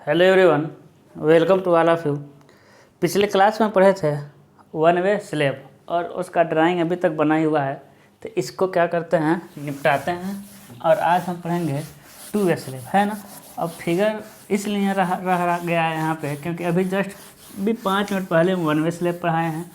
Hello everyone, welcome to all of you. पिछले class में पढ़े थे वन वे स्लेब और उसका ड्राइंग अभी तक बना ही हुआ है, तो इसको क्या करते हैं, निपटाते हैं। और आज हम पढ़ेंगे टू वे स्लेब, है ना। अब फिगर इसलिए रह गया है यहाँ पे क्योंकि अभी जस्ट भी 5 मिनट पहले हम वन वे स्लेब पढ़ाए हैं।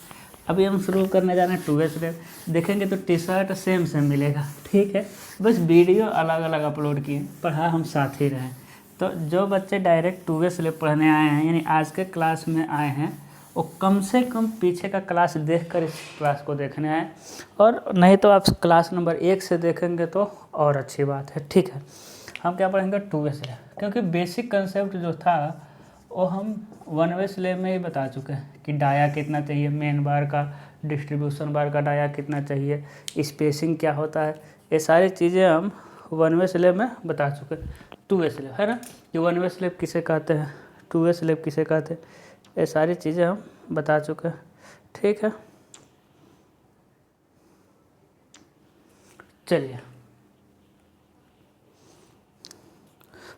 अभी हम शुरू करने जा रहे हैं टू वे स्लेब। देखेंगे तो टी शर्ट सेम मिलेगा, ठीक है। बस वीडियो अलग अलग अपलोड किए, पढ़ा हम साथ ही रहे। तो जो बच्चे डायरेक्ट टू वे स्लेब पढ़ने आए हैं, यानी आज के क्लास में आए हैं, वो कम से कम पीछे का क्लास देखकर इस क्लास को देखने आए, और नहीं तो आप क्लास नंबर 1 से देखेंगे तो और अच्छी बात है, ठीक है। हम क्या पढ़ेंगे, टू वे स्लेब, क्योंकि बेसिक कंसेप्ट जो था वो हम वन वे स्लेब में ही बता चुके हैं कि डाया कितना चाहिए, मेन बार का, डिस्ट्रीब्यूशन बार का डाया कितना चाहिए, स्पेसिंग क्या होता है, ये सारी चीज़ें हम वन वे स्लेब में बता चुके हैं। टू वे स्लेब, है ना, कि वन वे स्लेब किसे कहते हैं, टू वे स्लेब किसे कहते हैं, ये सारी चीज़ें हम बता चुके हैं, ठीक है। चलिए,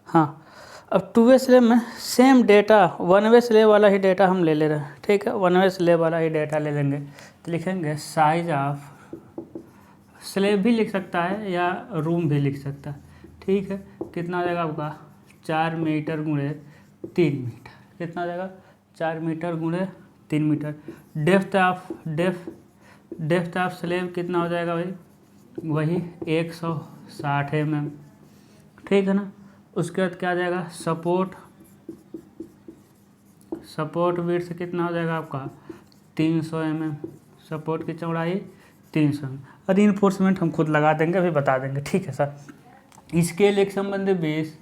हाँ, अब टू वे स्लेब में same data, one way slab वाला ही डेटा हम ले रहे हैं, ठीक है। वन वे स्लेब वाला ही डेटा ले लेंगे, तो लिखेंगे साइज ऑफ स्लेब भी लिख सकता है या रूम भी लिख सकता है, ठीक है। कितना हो जाएगा आपका, 4 मीटर गुणे 3 मीटर, कितना हो जाएगा, 4 मीटर गुणे 3 मीटर। डेप्थ ऑफ स्लेब कितना हो जाएगा भाई, वही 160 mm, ठीक है ना। उसके बाद क्या आ जाएगा, सपोर्ट विड्थ कितना हो जाएगा आपका, 300 mm, सपोर्ट की चौड़ाई 300 mm। और इन्फोर्समेंट हम खुद लगा देंगे, अभी बता देंगे, ठीक है सर। स्केल 1/20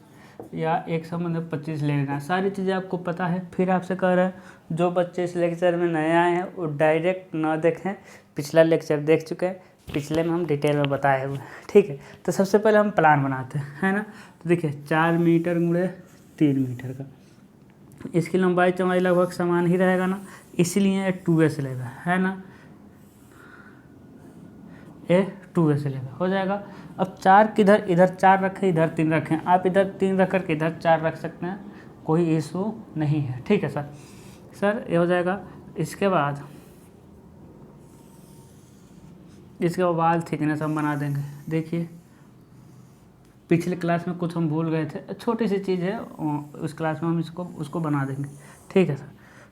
या 1/25 ले लेना, सारी चीज़ें आपको पता है। फिर आपसे कह रहे हैं जो बच्चे इस लेक्चर में नए आए हैं वो डायरेक्ट ना देखें, पिछला लेक्चर देख चुके हैं, पिछले में हम डिटेल में बताए हुए हैं, ठीक है। तो सबसे पहले हम प्लान बनाते हैं, है ना। तो देखिए 4 मीटर गुणे 3 मीटर का, इसकी लंबाई चौड़ाई लगभग समान ही रहेगा ना, इसलिए टू वे स्लेब है ना, ये टू वे स्लेब हो जाएगा। अब 4 किधर, इधर 4 रखें, इधर 3 रखें, आप इधर 3 रख करके इधर 4 रख सकते हैं, कोई इशू नहीं है, ठीक है सर। ये हो जाएगा। इसके बाद वाल थिकनेस हम बना देंगे। देखिए पिछले क्लास में कुछ हम भूल गए थे, छोटी सी चीज़ है, उस क्लास में हम उसको बना देंगे, ठीक है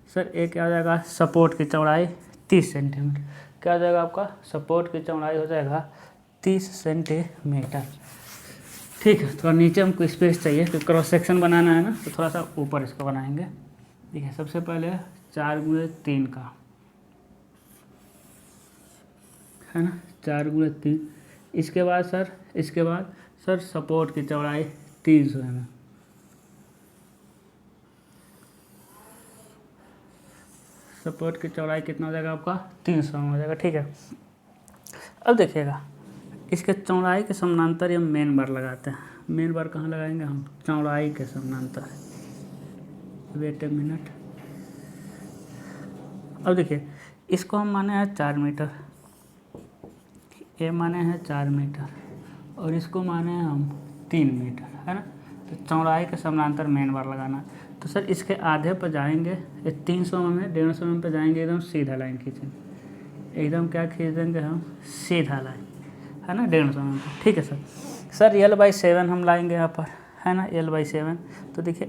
सर। एक क्या हो जाएगा, सपोर्ट की चौड़ाई 30 सेंटीमीटर, क्या हो जाएगा आपका, सपोर्ट की चौड़ाई हो जाएगा 30 सेंटीमीटर, ठीक है। थोड़ा नीचे हमको स्पेस चाहिए, तो क्रॉस सेक्शन बनाना है ना, तो थोड़ा सा ऊपर इसको बनाएंगे। देखिए सबसे पहले 4 गुणे 3 का, है ना, 4 गुणे 3। इसके बाद सर सपोर्ट की चौड़ाई 300 mm, सपोर्ट की चौड़ाई कितना हो जाएगा आपका, 300 mm हो जाएगा, ठीक है। अब देखिएगा इसके चौड़ाई के समानांतर हम मेन बार लगाते हैं। मेन बार कहाँ लगाएंगे हम, चौड़ाई के समानांतर, वेट ए मिनट। अब देखिए इसको हम माने हैं 4 मीटर, ये माने हैं 4 मीटर, और इसको माने हैं हम 3 मीटर, है ना। तो चौड़ाई के समानांतर मेन बार लगाना, तो सर इसके आधे पर जाएंगे, ये 300 mm है, 150 mm पर जाएंगे, एकदम सीधा लाइन खींचेंगे, एकदम क्या खींच देंगे हम, सीधा लाइन, है ना, 150 mm पर, ठीक है सर। L/7 हम लाएंगे यहाँ पर, है ना, L/7। तो देखिए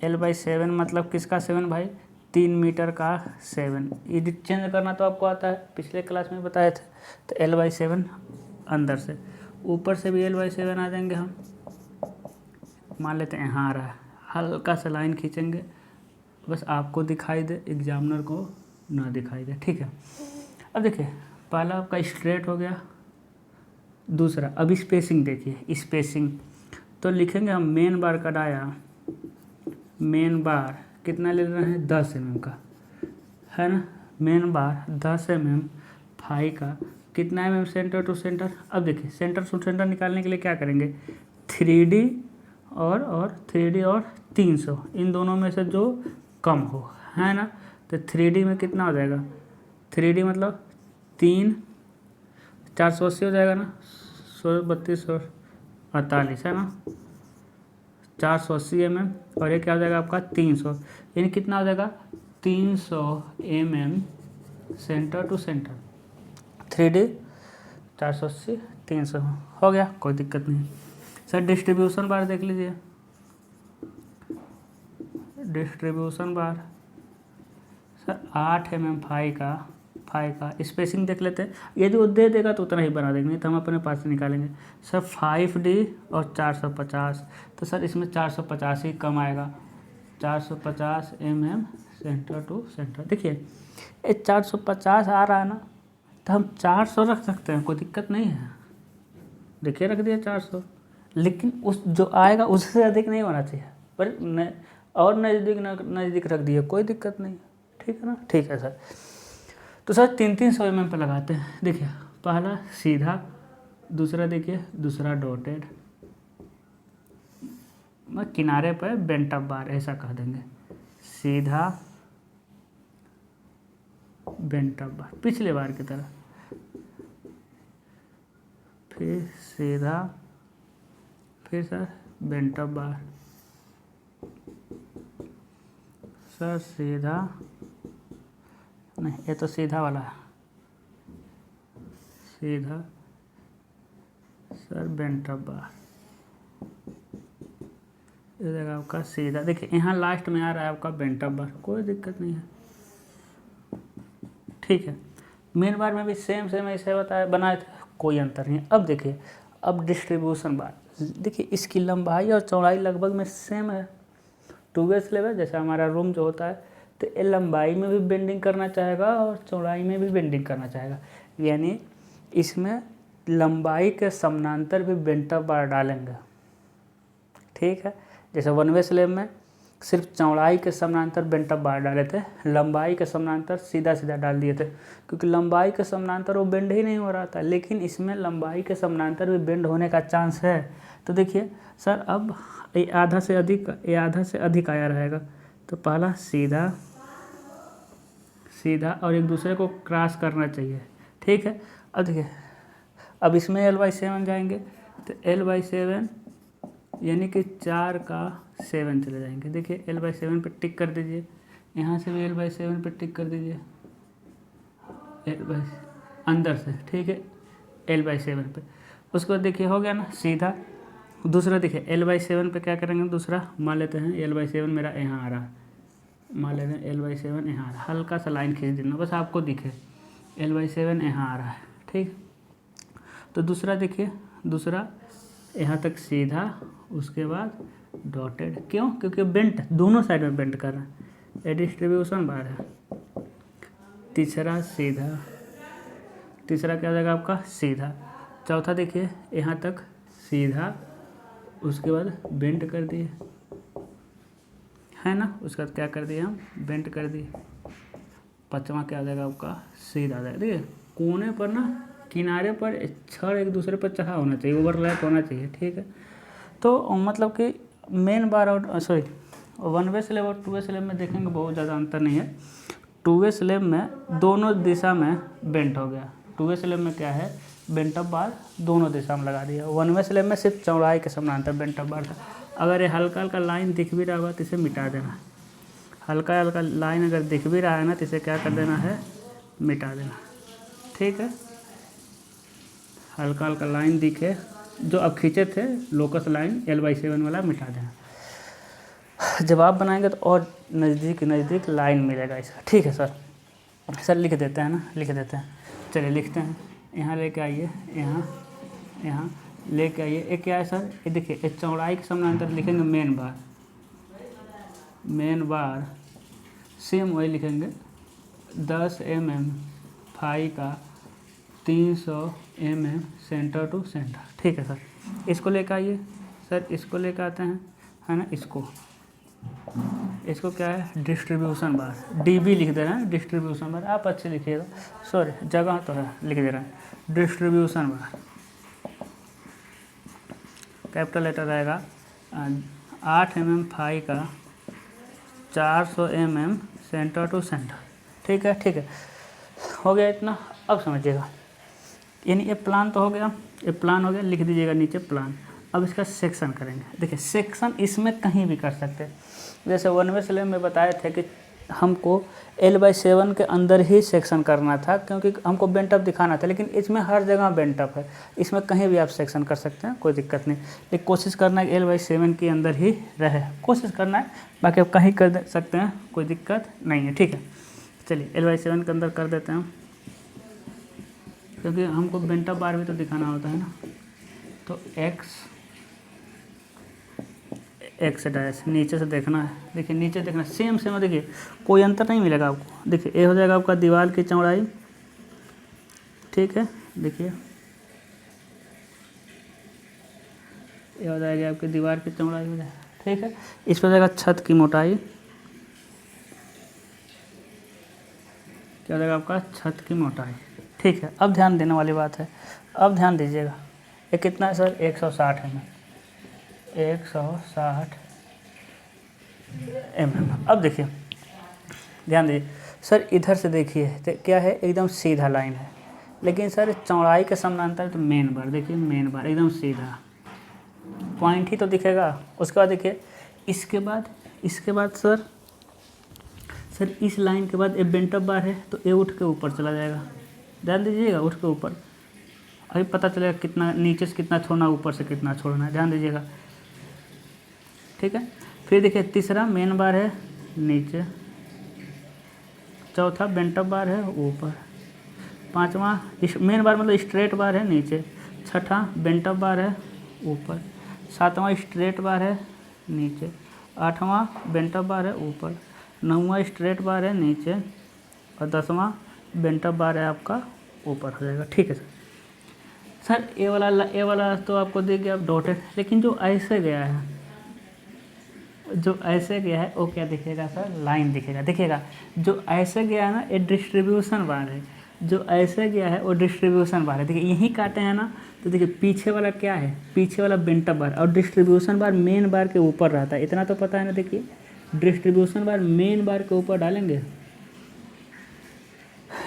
L/7 मतलब किसका 7 भाई, 3 मीटर का 7। ये चेंज करना तो आपको आता है, पिछले क्लास में बताए थे। तो L/7 अंदर से, ऊपर से भी L/7 आ जाएंगे हम, मान लेते हैं यहाँ आ रहा है, हल्का सा लाइन खींचेंगे, बस आपको दिखाई दे, एग्जामिनर को ना दिखाई दे, ठीक है। अब देखिए पहला आपका स्ट्रेट हो गया, दूसरा अब स्पेसिंग देखिए, स्पेसिंग तो लिखेंगे हम मेन बार का डाया, मेन बार कितना ले रहे हैं, 10 mm का, है ना, मेन बार 10 mm, फाई का कितना mm सेंटर टू सेंटर। अब देखिए सेंटर टू सेंटर निकालने के लिए क्या करेंगे, 3D और 300, इन दोनों में से जो कम हो, है ना। तो 3D में कितना हो जाएगा, 3D मतलब 3, 480 हो जाएगा ना, 100 32 48, है ना, 480 और ये क्या हो जाएगा आपका 300, यानी कितना हो जाएगा 300 सेंटर टू सेंटर। 3D 480 300 हो गया, कोई दिक्कत नहीं। सर डिस्ट्रीब्यूशन बार देख लीजिए, डिस्ट्रीब्यूशन बार सर 8 फाई का स्पेसिंग देख लेते हैं, यदि वो दे देगा तो उतना ही बना देंगे, नहीं तो हम अपने पास से निकालेंगे। सर 5D और 450, तो सर इसमें 450 ही कम आएगा, 450 सेंटर टू सेंटर। देखिए ये 450 आ रहा है ना, तो हम 400 रख सकते हैं, कोई दिक्कत नहीं है। देखिए रख दिया 400, लेकिन उस जो आएगा उससे अधिक नहीं होना चाहिए, पर और नज़दीक रख दिए, कोई दिक्कत नहीं, ठीक है ना। ठीक है सर, तो सर 300 mm पे लगाते हैं। देखिए पहला सीधा, दूसरा देखिए दूसरा डॉटेड, मैं किनारे पर बेंट अप बार ऐसा कह देंगे, सीधा बेंट अप बार पिछले बार की तरह, फिर सीधा, फिर सर बेंट अप बार, सर सीधा नहीं, ये तो सीधा वाला है, सीधा सर बेंट अप बार, ये जगह आपका सीधा। देखिए यहाँ लास्ट में आ रहा है आपका बेंट अप बार, कोई दिक्कत नहीं है, ठीक है। मेन बार में भी सेम ऐसे बताया बनाए थे, कोई अंतर नहीं। अब देखिए, अब डिस्ट्रीब्यूशन बार, देखिए इसकी लंबाई और चौड़ाई लगभग में सेम है, 2 वे स्लैब है। जैसे हमारा रूम जो होता है, तो ये लंबाई में भी बेंडिंग करना चाहेगा और चौड़ाई में भी बेंडिंग करना चाहेगा, यानी इसमें लंबाई के समानांतर भी बेंट अप बार डालेंगे, ठीक है। जैसे 1 वे स्लैब में सिर्फ चौड़ाई के समानांतर बेंट अप बार डाले थे, लंबाई के समानांतर सीधा डाल दिए थे, क्योंकि लंबाई के समानांतर वो बेंड ही नहीं हो रहा था, लेकिन इसमें लंबाई के समानांतर भी बेंड होने का चांस है। तो देखिए सर, अब ये आधा से अधिक आया रहेगा, तो पहला सीधा और एक दूसरे को क्रॉस करना चाहिए, ठीक है। अब देखिए, अब इसमें L/7 जाएंगे, तो L/7 यानी कि 4 का 7 चले जाएंगे। देखिए L/7 पे टिक कर दीजिए, यहाँ से भी L/7 पे टिक कर दीजिए, अंदर से, ठीक है, L/7 पे। उसके बाद देखिए हो गया ना सीधा। दूसरा देखिए L/7 पे क्या करेंगे, दूसरा मान लेते हैं L/7 मेरा यहाँ आ रहा है, मान लेते हैं L/7 यहाँ आ रहा है, हल्का सा लाइन खींच देना बस आपको दिखे, L/7 यहाँ आ रहा है, ठीक। तो दूसरा देखिए, दूसरा यहाँ तक सीधा, उसके बाद डॉटेड, क्यों, क्योंकि बेंट दोनों साइड में बेंट कर रहा है, ये डिस्ट्रीब्यूशन बार है। तीसरा सीधा, तीसरा क्या हो जाएगा आपका सीधा। चौथा देखिए यहाँ तक सीधा, उसके बाद बेंट कर दिए, है ना, उसके बाद क्या कर दिए हम, बेंट कर दिए। पांचवा क्या आ जाएगा आपका सीधा आ जाएगा। देखिए कोने पर ना, किनारे पर छड़ एक दूसरे पर चढ़ा होना चाहिए, ओवरलैप होना चाहिए, ठीक है। तो मतलब कि मेन बार और 1 वे स्लैब और 2 वे स्लैब में देखेंगे बहुत ज़्यादा अंतर नहीं है। 2 वे स्लैब में दोनों दिशा में बेंट हो गया, 2 वे स्लैब में क्या है, बेंट अप बार दोनों दिशा में लगा दिया। 1 वे स्लैब में सिर्फ चौड़ाई के समानांतर बेंट अप बार था। अगर ये हल्का हल्का लाइन दिख भी रहा होगा तो इसे मिटा देना, हल्का हल्का लाइन अगर दिख भी रहा है ना, तो इसे क्या कर देना है, मिटा देना, ठीक है। हल्का हल्का लाइन दिखे, जो अब खींचे थे लोकस लाइन L/7 वाला, मिटा देना। जब आप बनाएंगे तो और नज़दीक लाइन मिलेगा इसका, ठीक है सर। सर लिख देते हैं ना, लिख देते हैं, चलिए लिखते हैं। यहाँ लेके आइए, यहाँ लेके आइए। एक क्या है सर, ये देखिए, एक चौड़ाई के समानांतर लिखेंगे मेन बार सेम वही लिखेंगे, 10 mm फाई का 300 mm सेंटर टू सेंटर, ठीक है सर। इसको लेकर आइए सर, इसको लेकर आते हैं, है ना, इसको क्या है, डिस्ट्रीब्यूशन बार, DB लिख दे रहे हैं, डिस्ट्रीब्यूशन बार। आप अच्छे लिखिएगा, सॉरी जगह तो है, लिख दे रहे हैं डिस्ट्रीब्यूशन बार, कैपिटल लेटर रहेगा, 8 mm फाई का 400 mm सेंटर टू सेंटर, ठीक है, ठीक है। हो गया इतना। अब समझिएगा, यानी ये प्लान तो हो गया, ये प्लान हो गया, लिख दीजिएगा नीचे प्लान। अब इसका सेक्शन करेंगे। देखिए सेक्शन इसमें कहीं भी कर सकते हैं, जैसे 1वे स्लैब में बताए थे कि हमको L/7 के अंदर ही सेक्शन करना था क्योंकि हमको बेंट अप दिखाना था, लेकिन इसमें हर जगह बेंट अप है, इसमें कहीं भी आप सेक्शन कर सकते हैं, कोई दिक्कत नहीं। लेकिन कोशिश करना है कि L/7 के अंदर ही रहे, कोशिश करना है, बाकी आप कहीं कर सकते हैं, कोई दिक्कत नहीं है। ठीक है, चलिए L/7 के अंदर कर देते हैं, क्योंकि हमको बेंट अप बार भी तो दिखाना होता है ना। तो एक्स डैश नीचे से देखना है। देखिए नीचे देखना सेम सेम, देखिए कोई अंतर नहीं मिलेगा आपको। देखिए ये हो जाएगा आपका दीवार की चौड़ाई, ठीक है, देखिए ये हो जाएगी आपकी दीवार की चौड़ाई हो जाएगा, ठीक है। इस पर जाएगा छत की मोटाई, क्या हो जाएगा आपका छत की मोटाई, ठीक है। अब ध्यान देने वाली बात है, अब ध्यान दीजिएगा, ये कितना है सर 160 mm, 160 mm। अब देखिए ध्यान दीजिए सर, इधर से देखिए तो क्या है, एकदम सीधा लाइन है, लेकिन सर चौड़ाई के समानांतर तो मेन बार, देखिए मेन बार एकदम सीधा पॉइंट ही तो दिखेगा। उसके बाद देखिए इसके बाद सर इस लाइन के बाद एक बेंट अप बार है, तो ये उठ के ऊपर चला जाएगा, ध्यान दीजिएगा, उठ के ऊपर, अभी पता चलेगा कितना नीचे से कितना छोड़ना, ऊपर से कितना छोड़ना है, ध्यान दीजिएगा, ठीक है। फिर देखिए तीसरा मेन बार है नीचे, चौथा बेंट अप बार है ऊपर, पांचवा मेन बार मतलब स्ट्रेट बार है नीचे, छठा बेंट अप बार है ऊपर, सातवां स्ट्रेट बार है नीचे, आठवां बेंट अप बार है ऊपर, नौवां स्ट्रेट बार है नीचे, और 10वां बेंट अप बार है आपका ऊपर हो जाएगा, ठीक है सर। ए वाला तो आपको देख गया आप डॉटेड, लेकिन जो ऐसे गया है, जो ऐसे गया है वो क्या दिखेगा सर, लाइन दिखेगा, देखिएगा जो ऐसे गया है ना ये डिस्ट्रीब्यूशन बार है, जो ऐसे गया है वो डिस्ट्रीब्यूशन बार है। देखिए यहीं काटे हैं ना, तो देखिए पीछे वाला क्या है, पीछे वाला बेंट अप बार, और डिस्ट्रीब्यूशन बार मेन बार के ऊपर रहता है, इतना तो पता है ना। देखिए डिस्ट्रीब्यूशन बार मेन बार के ऊपर डालेंगे,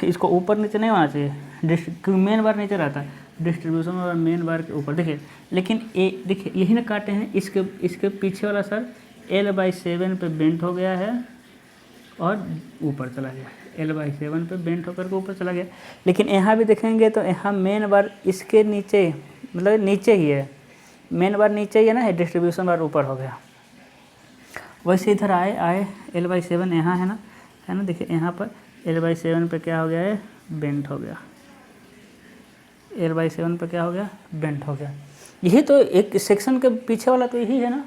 इसको ऊपर नीचे नहीं होना चाहिए, क्योंकि मेन बार नीचे रहता है, डिस्ट्रीब्यूशन बार मेन बार के ऊपर। देखिए लेकिन ए देखिए यही ना काटे हैं, इसके पीछे वाला सर L/7 पे बेंट हो गया है और ऊपर चला गया, L/7 पे बेंट होकर के ऊपर चला गया। लेकिन यहाँ भी देखेंगे तो यहाँ मेन बार इसके नीचे, मतलब नीचे ही है, मेन बार नीचे ही है ना, डिस्ट्रीब्यूशन बार ऊपर हो गया। वैसे इधर आए L/7 यहाँ है ना, देखिए यहाँ पर L/7 पे क्या हो गया है, बेंट हो गया, L/7 पे क्या हो गया, बेंट हो गया। यही तो एक सेक्शन के पीछे वाला तो यही है ना,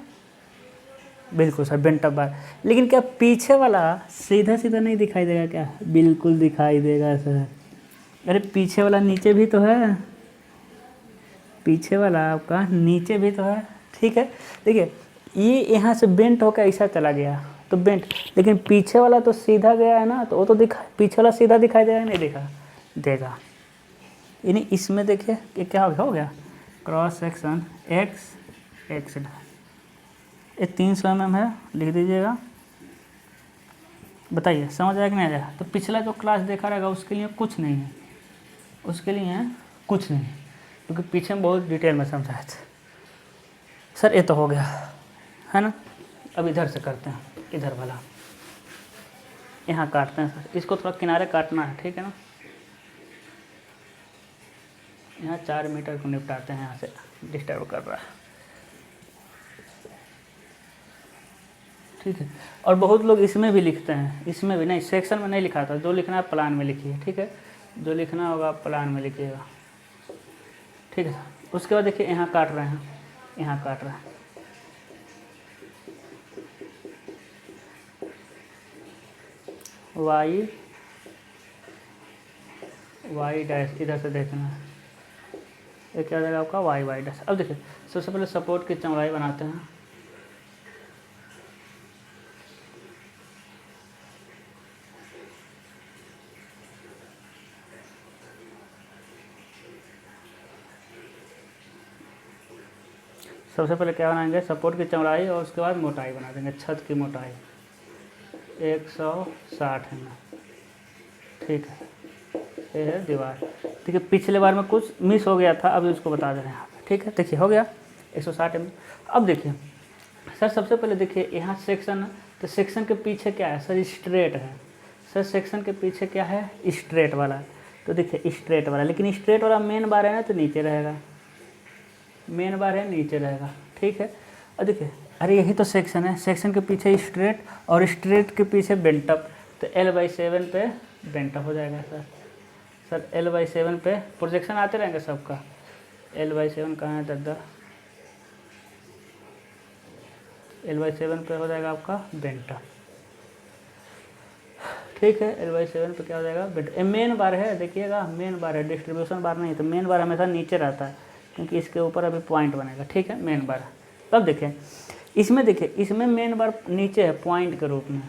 बिल्कुल सर बेंट अप बार। लेकिन क्या पीछे वाला सीधा सीधा नहीं दिखाई देगा क्या, बिल्कुल दिखाई देगा सर। अरे पीछे वाला नीचे भी तो है, पीछे वाला आपका नीचे भी तो है, ठीक है। देखिए ये यहाँ से बेंट होकर ऐसा चला गया तो बेंट, लेकिन पीछे वाला तो सीधा गया है ना, तो वो तो पीछे वाला सीधा दिखाई देगा, नहीं दिखा देगा। यानी इसमें देखिए कि क्या हो गया, क्रॉस सेक्शन एक्स ये 300 mm है, लिख दीजिएगा। बताइए समझ आया कि नहीं आया। तो पिछला जो क्लास देखा रहेगा उसके लिए कुछ नहीं है, उसके लिए कुछ नहीं, क्योंकि पीछे में बहुत डिटेल में समझाए थे सर। ये तो हो गया है ना। अब इधर से करते हैं, इधर वाला यहाँ काटते हैं सर, इसको थोड़ा किनारे काटना है, ठीक है ना। यहाँ 4 मीटर को निपटाते हैं, यहाँ से डिस्टर्ब कर रहा है, ठीक है। और बहुत लोग इसमें भी लिखते हैं, इसमें भी नहीं, सेक्शन में नहीं लिखा था, जो लिखना है प्लान में लिखिए, ठीक है, जो लिखना होगा आप प्लान में लिखिएगा, ठीक है। उसके बाद देखिए यहाँ काट रहे हैं, यहाँ काट रहे हैं, वाई डैश, इधर से देखना है, ये क्या जाएगा आपका वाई डैश। अब देखिए सबसे पहले सपोर्ट की चौड़ाई बनाते हैं, सबसे पहले क्या बनाएंगे, सपोर्ट की चौड़ाई, और उसके बाद मोटाई बना देंगे, छत की मोटाई 160 है, ठीक है। ये है दीवार। देखिए पिछले बार में कुछ मिस हो गया था, अभी उसको बता दे रहे हैं, ठीक है। देखिए हो गया, 160 mm। अब देखिए सर, सबसे पहले देखिए यहाँ सेक्शन है, तो सेक्शन के पीछे क्या है सर, स्ट्रेट है। सर सेक्शन के पीछे क्या है, स्ट्रेट वाला है। तो देखिए स्ट्रेट वाला, लेकिन स्ट्रेट वाला मेन बार है ना तो नीचे रहेगा, मेन बार है नीचे रहेगा, ठीक है। और देखिए अरे यही तो सेक्शन है, सेक्शन के पीछे स्ट्रेट और स्ट्रेट के पीछे बेंटअप, तो L/7 पे बेंटअप हो जाएगा सर। सर L/7 पे प्रोजेक्शन आते रहेंगे सबका। L/7 कहाँ है दादा, L/7 पे हो जाएगा आपका बेंटअप, ठीक है। L/7 पे क्या हो जाएगा बेंटअप। मेन बार है, देखिएगा मेन बार है, डिस्ट्रीब्यूशन बार नहीं। तो मेन बार हमेशा नीचे रहता है क्योंकि इसके ऊपर अभी पॉइंट बनेगा, ठीक है, मेन बार। तब देखिए इसमें, देखिए इसमें मेन बार नीचे है पॉइंट के रूप में,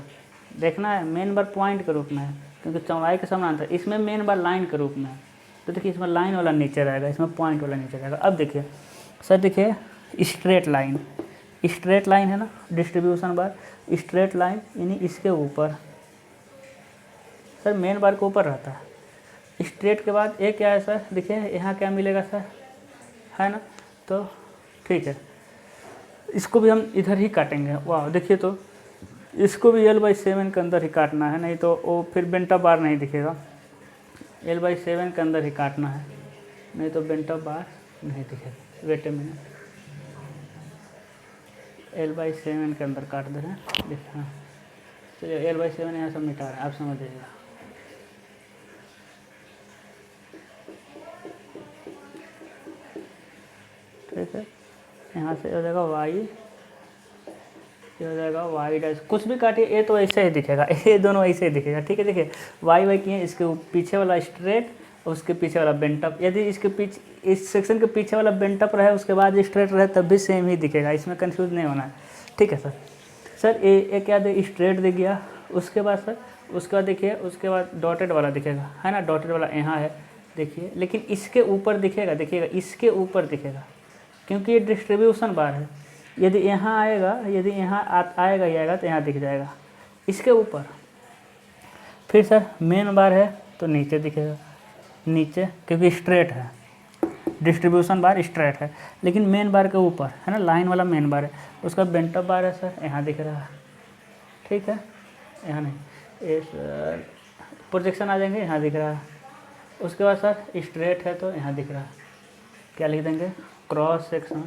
देखना है मेन बार पॉइंट के रूप में है क्योंकि चौड़ाई के समानांतर। इसमें मेन बार लाइन के रूप में है, तो देखिए इसमें लाइन वाला नीचे रहेगा, इसमें पॉइंट वाला नीचे रहेगा। अब देखिए सर, देखिए स्ट्रेट लाइन, स्ट्रेट लाइन है ना डिस्ट्रीब्यूशन बार, स्ट्रेट लाइन यानी इसके ऊपर, सर मेन बार के ऊपर रहता है। स्ट्रेट के बाद एक क्या है सर, देखिए यहाँ क्या मिलेगा सर, है ना, तो ठीक है, इसको भी हम इधर ही काटेंगे। वाह देखिए, तो इसको भी L/7 के अंदर ही काटना है, नहीं तो वो फिर बेंटअप बार नहीं दिखेगा। L/7 के अंदर ही काटना है, नहीं तो बेंटअप बार नहीं दिखेगा। वेट ए मिनट, L/7 के अंदर काट दे रहे हैं, देखना। चलिए L/7 यहाँ सब मिटा रहे हैं, आप समझ जाइएगा। ठीक है, यहाँ से हो जाएगा वाई, ये हो जाएगा वाई डैश, कुछ भी काटिए, ये तो ऐसे ही दिखेगा, ये दोनों ऐसे ही दिखेगा, ठीक है। देखिए वाई किए, इसके पीछे वाला स्ट्रेट और उसके पीछे वाला बेंटअप। यदि इसके पीछे, इस सेक्शन के पीछे वाला बेंटअप रहे उसके बाद स्ट्रेट रहे तब भी सेम ही दिखेगा, इसमें कंफ्यूज नहीं होना है, ठीक है सर। सर ये क्या दे, स्ट्रेट दे गया, उसके बाद सर, उसके बाद देखिए, उसके बाद डॉटेड वाला दिखेगा, है ना, डॉटेड वाला यहाँ है, देखिए, लेकिन इसके ऊपर दिखेगा, देखिएगा इसके ऊपर दिखेगा क्योंकि ये डिस्ट्रीब्यूशन बार है। यदि यहाँ आएगा, यदि यहाँ आएगा ही आएगा तो यहाँ दिख जाएगा इसके ऊपर। फिर सर मेन बार है तो नीचे दिखेगा, नीचे, क्योंकि स्ट्रेट है, डिस्ट्रीब्यूशन बार स्ट्रेट है, लेकिन मेन बार के ऊपर है ना, लाइन वाला मेन बार है। उसका बेंटअप बार है सर, यहाँ दिख रहा है, ठीक है, यहाँ नहीं, ये सर प्रोजेक्शन आ जाएंगे, यहाँ दिख रहा है। उसके बाद सर स्ट्रेट है तो यहाँ दिख रहा है, क्या लिख देंगे, क्रॉस सेक्शन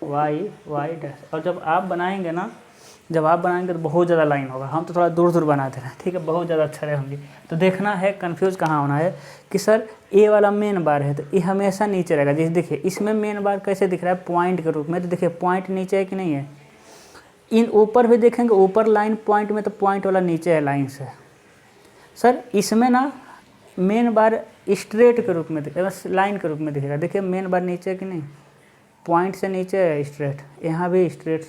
वाई डैश। और जब आप बनाएंगे ना, जब आप बनाएंगे तो बहुत ज़्यादा लाइन होगा, हम तो थोड़ा दूर दूर बनाते हैं, ठीक है, बहुत ज़्यादा अक्षर होंगे। तो देखना है कंफ्यूज कहाँ होना है कि सर ए वाला मेन बार है तो ये हमेशा नीचे रहेगा। जैसे देखिए इसमें मेन बार कैसे दिख रहा है, पॉइंट के रूप में, तो देखिए पॉइंट नीचे है कि नहीं है। इन ऊपर भी देखेंगे, ऊपर लाइन पॉइंट में, तो पॉइंट वाला नीचे है लाइन से। सर इसमें ना मेन बार स्ट्रेट के रूप में दिखेगा, लाइन के रूप में दिखेगा, देखिए मेन बार नीचे है कि नहीं, पॉइंट से नीचे है स्ट्रेट, यहाँ भी स्ट्रेट,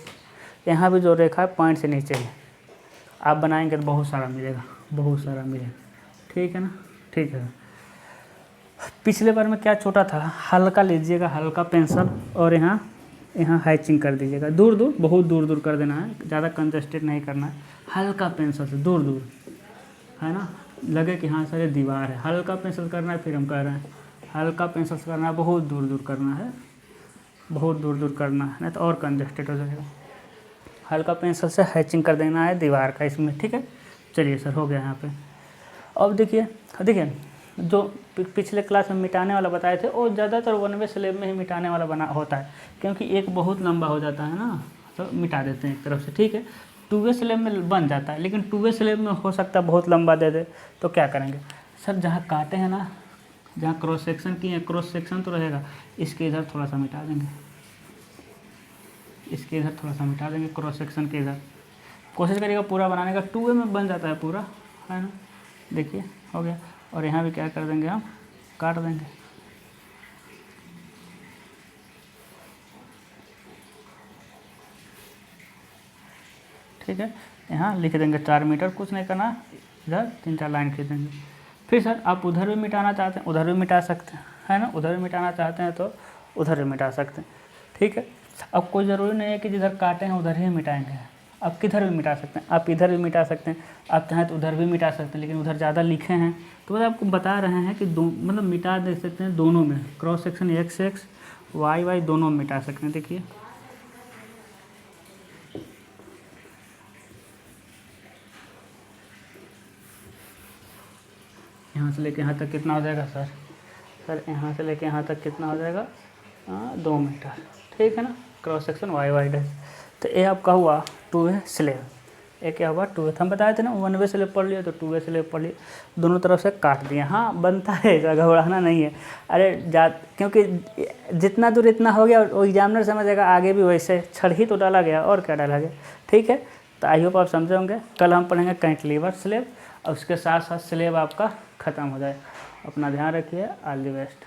यहाँ भी जो रेखा है पॉइंट से नीचे है। आप बनाएंगे तो बहुत सारा मिलेगा, बहुत सारा मिलेगा, ठीक है ना, ठीक है। पिछले बार में क्या छोटा था, हल्का लीजिएगा, हल्का पेंसिल, और यहाँ हैचिंग कर दीजिएगा, दूर दूर, बहुत दूर दूर कर देना है, ज़्यादा कंजस्टेड नहीं करना है, हल्का पेंसिल से दूर दूर, है ना, लगे कि हाँ सर ये दीवार है, हल्का पेंसिल करना है। फिर हम कह रहे हैं हल्का पेंसिल से करना है, बहुत दूर दूर करना है, बहुत दूर दूर करना है, नहीं तो और कंजस्टेड हो जाएगा। हल्का पेंसिल से हैचिंग कर देना है दीवार का इसमें, ठीक है। चलिए सर हो गया यहाँ पे। अब देखिए, देखिए जो पिछले क्लास में मिटाने वाला बताए थे वो ज़्यादातर 1 वे स्लैब में ही मिटाने वाला बना होता है, क्योंकि एक बहुत लंबा हो जाता है ना, तो मिटा देते हैं एक तरफ से, ठीक है। 2 वे स्लैब में बन जाता है, लेकिन 2 वे स्लैब में हो सकता है बहुत लंबा दे दे, तो क्या करेंगे सर, जहाँ काटे हैं ना, जहाँ क्रॉस सेक्शन की है, क्रॉस सेक्शन तो रहेगा, इसके इधर थोड़ा सा मिटा देंगे, इसके इधर थोड़ा सा मिटा देंगे, क्रॉस सेक्शन के इधर। कोशिश करिएगा पूरा बनाने का, 2 वे में बन जाता है पूरा, है ना, देखिए हो गया। और यहाँ भी क्या कर देंगे, हम काट देंगे, ठीक है। यहाँ लिख देंगे 4 मीटर, कुछ नहीं करना, इधर 3-4 लाइन खींच देंगे। फिर सर आप उधर भी मिटाना चाहते हैं, उधर भी मिटा सकते हैं, है ना, उधर भी मिटाना चाहते हैं तो उधर भी मिटा सकते हैं, ठीक है। अब कोई ज़रूरी नहीं है कि जिधर काटे हैं उधर ही मिटाएंगे, आप किधर भी मिटा सकते हैं, आप इधर भी मिटा सकते हैं, आप चाहें तो उधर भी मिटा सकते हैं, लेकिन उधर ज़्यादा लिखे हैं तो बस आपको बता रहे हैं कि दो, मतलब मिटा दे सकते हैं दोनों में, cross section x x y y दोनों में मिटा सकते हैं। देखिए यहाँ से लेके यहाँ तक कितना हो जाएगा सर? सर यहाँ से लेके यहाँ तक कितना हो जाएगा? 2 मीटर, ठीक है ना। Cross section y y dash. तो ये आपका हुआ 2 वे स्लेब। ये क्या हुआ? 2 वे। हम बताए थे ना 1 वे स्लेब पढ़ लिया तो 2 वे स्लेब पढ़ लिया, दोनों तरफ से काट दिया। हाँ बनता है, ऐसा घबराना नहीं है। अरे क्योंकि जितना दूर इतना हो गया वो एग्जामिनर समझेगा, आगे भी वैसे छड़ ही तो डाला गया, और क्या डाला गया, ठीक है। तो आई होप आप समझे होंगे। कल हम पढ़ेंगे कैंटिलीवर स्लेब और उसके साथ साथ स्लेब आपका ख़त्म हो जाए। अपना ध्यान रखिए। All the best.